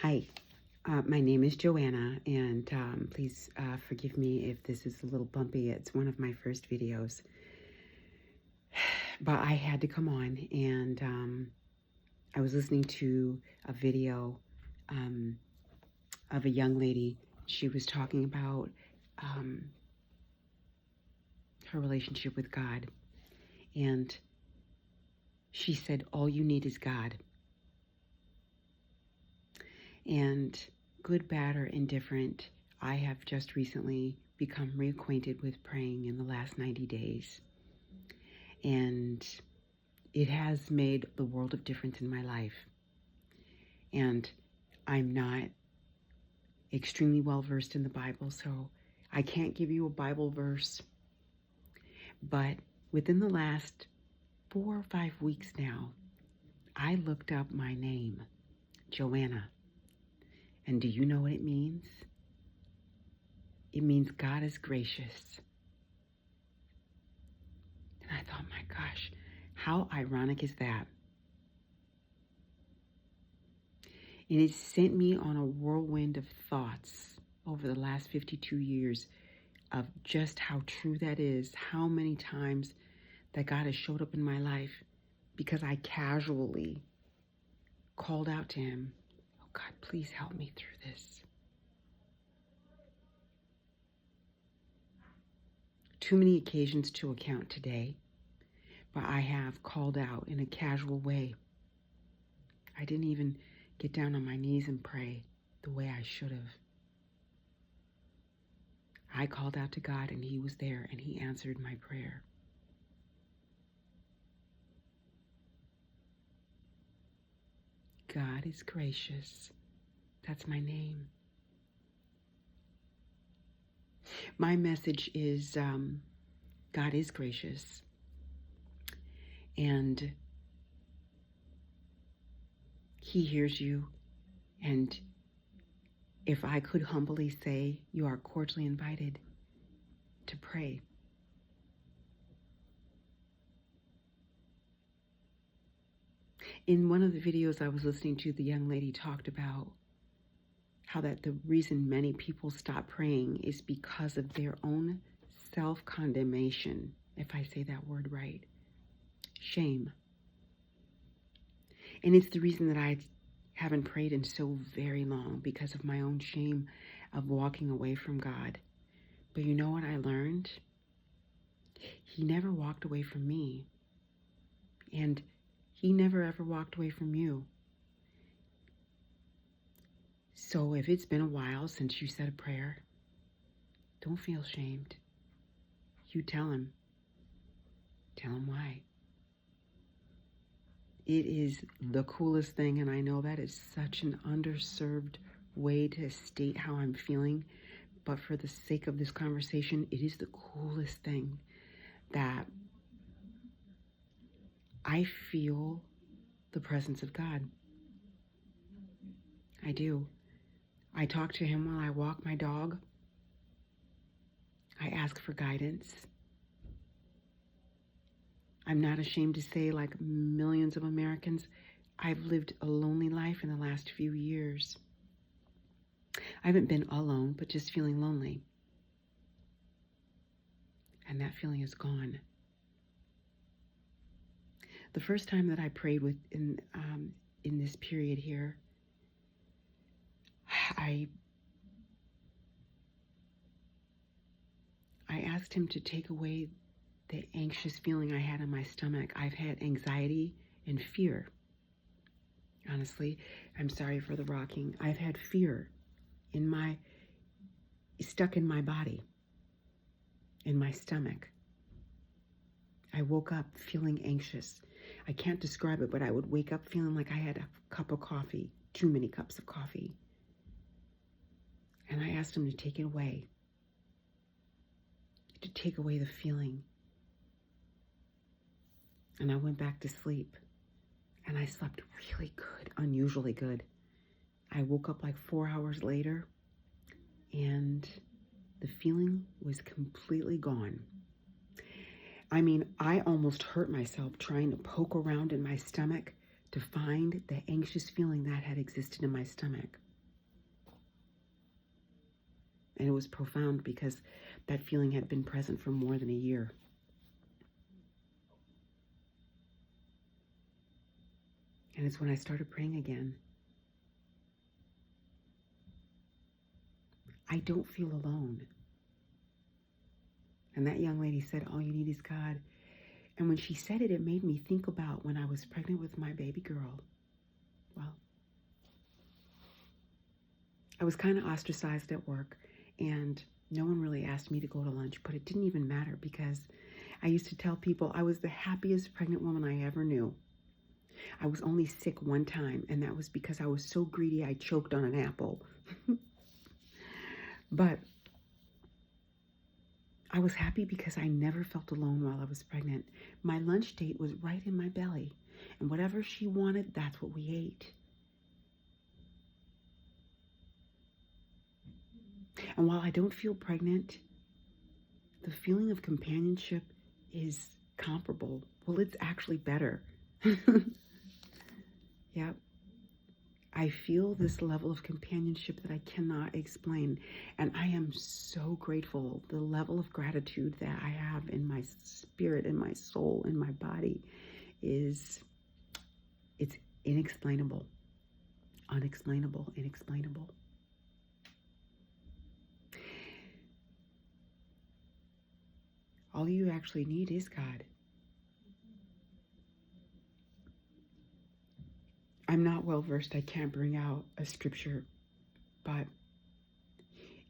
Hi, my name is Joanna, and please forgive me if this is a little bumpy. It's one of my first videos, but I had to come on, and I was listening to a video of a young lady. She was talking about her relationship with God, and she said, all you need is God. And good, bad, or indifferent, I have just recently become reacquainted with praying in the last 90 days. And it has made the world of difference in my life. And I'm not extremely well versed in the Bible, so I can't give you a Bible verse. But within the last 4 or 5 weeks now, I looked up my name, Joanna. And do you know what it means? It means God is gracious. And I thought, my gosh, how ironic is that? And it sent me on a whirlwind of thoughts over the last 52 years of just how true that is, how many times that God has showed up in my life because I casually called out to him, oh God, please help me through this. Too many occasions to account today, but I have called out in a casual way. I didn't even get down on my knees and pray the way I should have. I called out to God and he was there and he answered my prayer. God is gracious. That's my name. My message is God is gracious. And he hears you. And if I could humbly say, you are cordially invited to pray. In one of the videos I was listening to, the young lady talked about how that the reason many people stop praying is because of their own self-condemnation, if I say that word right, shame. And it's the reason that I haven't prayed in so very long, because of my own shame of walking away from God. But you know what I learned? He never walked away from me. And he never ever walked away from you. So if it's been a while since you said a prayer, don't feel shamed. You tell him. Tell him why. It is the coolest thing, and I know that is such an underserved way to state how I'm feeling, but for the sake of this conversation, it is the coolest thing that I feel the presence of God. I do. I talk to him while I walk my dog. I ask for guidance. I'm not ashamed to say, like millions of Americans, I've lived a lonely life in the last few years. I haven't been alone, but just feeling lonely. And that feeling is gone. The first time that I prayed in this period here, I asked him to take away the anxious feeling I had in my stomach. I've had anxiety and fear. Honestly, I'm sorry for the rocking. I've had fear stuck in my body, in my stomach. I woke up feeling anxious. I can't describe it, but I would wake up feeling like I had a cup of coffee, too many cups of coffee. And I asked him to take it away, to take away the feeling. And I went back to sleep. And I slept really good, unusually good. I woke up like 4 hours later, and the feeling was completely gone. I mean, I almost hurt myself trying to poke around in my stomach to find the anxious feeling that had existed in my stomach. And it was profound because that feeling had been present for more than a year. And it's when I started praying again. I don't feel alone. And that young lady said, all you need is God. And when she said it, it made me think about when I was pregnant with my baby girl. Well, I was kind of ostracized at work, and no one really asked me to go to lunch, but it didn't even matter because I used to tell people I was the happiest pregnant woman I ever knew. I was only sick one time, and that was because I was so greedy I choked on an apple. But I was happy because I never felt alone while I was pregnant. My lunch date was right in my belly, and whatever she wanted, that's what we ate. And while I don't feel pregnant, the feeling of companionship is comparable. Well, it's actually better. Yep. I feel this level of companionship that I cannot explain. And I am so grateful. The level of gratitude that I have in my spirit, in my soul, in my body it's inexplainable. Unexplainable, inexplainable. All you actually need is God. I'm not well versed. I can't bring out a scripture, but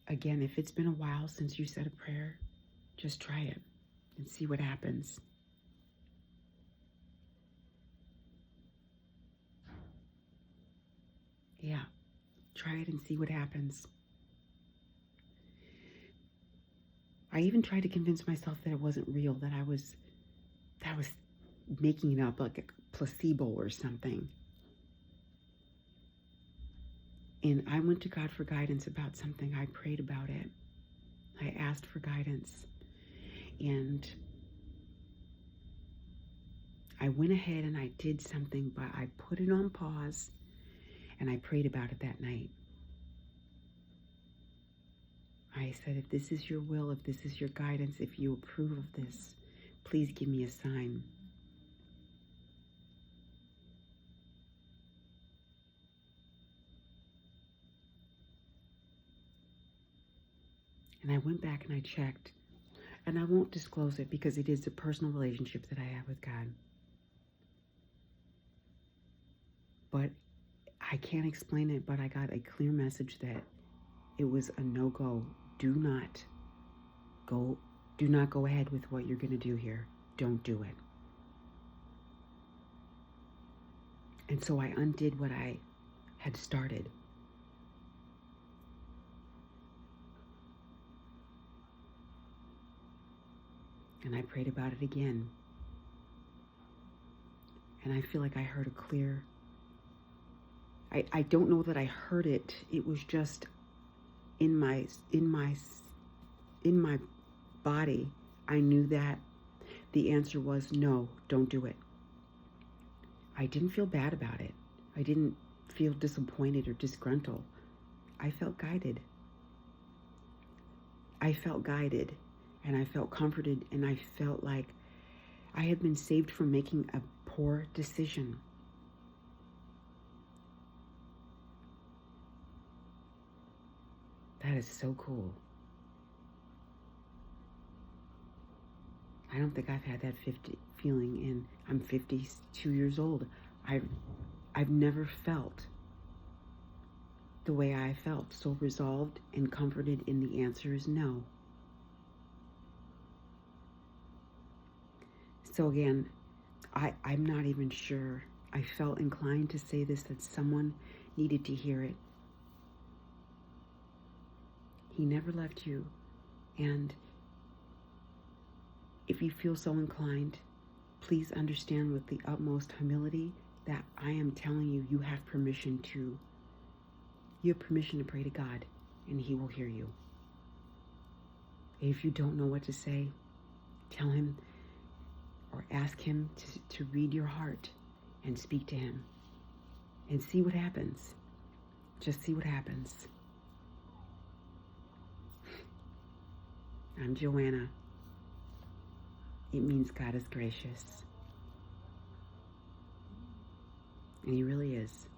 again, if it's been a while since you said a prayer, just try it and see what happens. Yeah, try it and see what happens. I even tried to convince myself that it wasn't real, that I was making it up, like a placebo or something. And I went to God for guidance about something. I prayed about it. I asked for guidance. And I went ahead and I did something, but I put it on pause and I prayed about it that night. I said, if this is your will, if this is your guidance, if you approve of this, please give me a sign. And I went back and I checked. And I won't disclose it because it is a personal relationship that I have with God. But I can't explain it, but I got a clear message that it was a no-go. Do not go ahead with what you're going to do here. Don't do it. And so I undid what I had started. And I prayed about it again. And I feel like I heard a clear... I don't know that I heard it. It was just in my body. I knew that the answer was no, don't do it. I didn't feel bad about it. I didn't feel disappointed or disgruntled. I felt guided. I felt guided, and I felt comforted, and I felt like I had been saved from making a poor decision. That is so cool. I don't think I've had that feeling in, I'm 52 years old. I've never felt the way I felt, so resolved and comforted in the answer is no. So again, I'm not even sure. I felt inclined to say this, that someone needed to hear it. He never left you. And if you feel so inclined, please understand with the utmost humility that I am telling you, you have permission to pray to God, and He will hear you. If you don't know what to say, tell Him or ask Him to read your heart and speak to Him and see what happens. Just see what happens. I'm Joanna. It means God is gracious. And He really is.